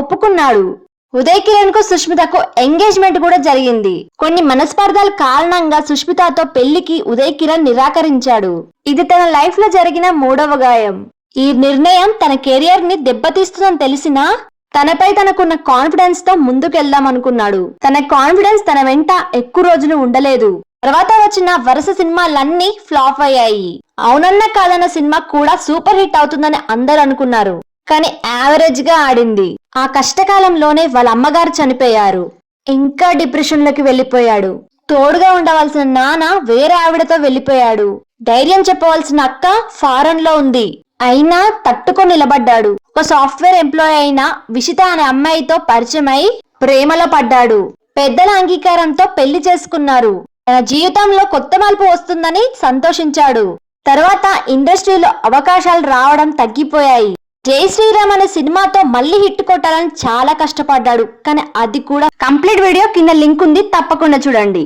ఒప్పుకున్నాడు. ఉదయ్ కిరణ్ కు సుష్మితకు ఎంగేజ్మెంట్ కూడా జరిగింది. కొన్ని మనస్పర్ధాల కారణంగా సుష్మితతో పెళ్లికి ఉదయ్ కిరణ్ నిరాకరించాడు. ఇది తన లైఫ్ లో జరిగిన 3వ గాయం. ఈ నిర్ణయం తన కెరియర్ ని దెబ్బతీస్తుందని తెలిసినా తనపై తనకున్న కాన్ఫిడెన్స్ తో ముందుకెళ్దాం అనుకున్నాడు. తన కాన్ఫిడెన్స్ తన వెంట ఎక్కువ రోజులు ఉండలేదు. తర్వాత వచ్చిన వరుస సినిమాలన్నీ ఫ్లాప్ అయ్యాయి. అవునన్న కాదన్న సినిమా కూడా సూపర్ హిట్ అవుతుందని అందరూ అనుకున్నారు. కానీ యావరేజ్ గా ఆడింది. ఆ కష్టకాలంలోనే వాళ్ళ అమ్మగారు చనిపోయారు. ఇంకా డిప్రెషన్ లోకి వెళ్లిపోయాడు. తోడుగా ఉండవలసిన నాన్న వేరే ఆవిడతో వెళ్లిపోయాడు. ధైర్యం చెప్పవలసిన అక్క ఫారెన్ లో ఉంది. అయినా తట్టుకొని నిలబడ్డాడు. ఒక సాఫ్ట్వేర్ ఎంప్లాయీ అయిన విషిత అనే అమ్మాయితో పరిచయం అయి ప్రేమలో పడ్డాడు. పెద్దల అంగీకారంతో పెళ్లి చేసుకున్నారు. తన జీవితంలో కొత్త మలుపు వస్తుందని సంతోషించాడు. తర్వాత ఇండస్ట్రీలో అవకాశాలు రావడం తగ్గిపోయాయి. జై శ్రీరామ్ అనే సినిమాతో మళ్ళీ హిట్ కొట్టాలని చాలా కష్టపడ్డాడు. కానీ అది కూడా కంప్లీట్ వీడియో కింద లింక్ ఉంది, తప్పకుండా చూడండి.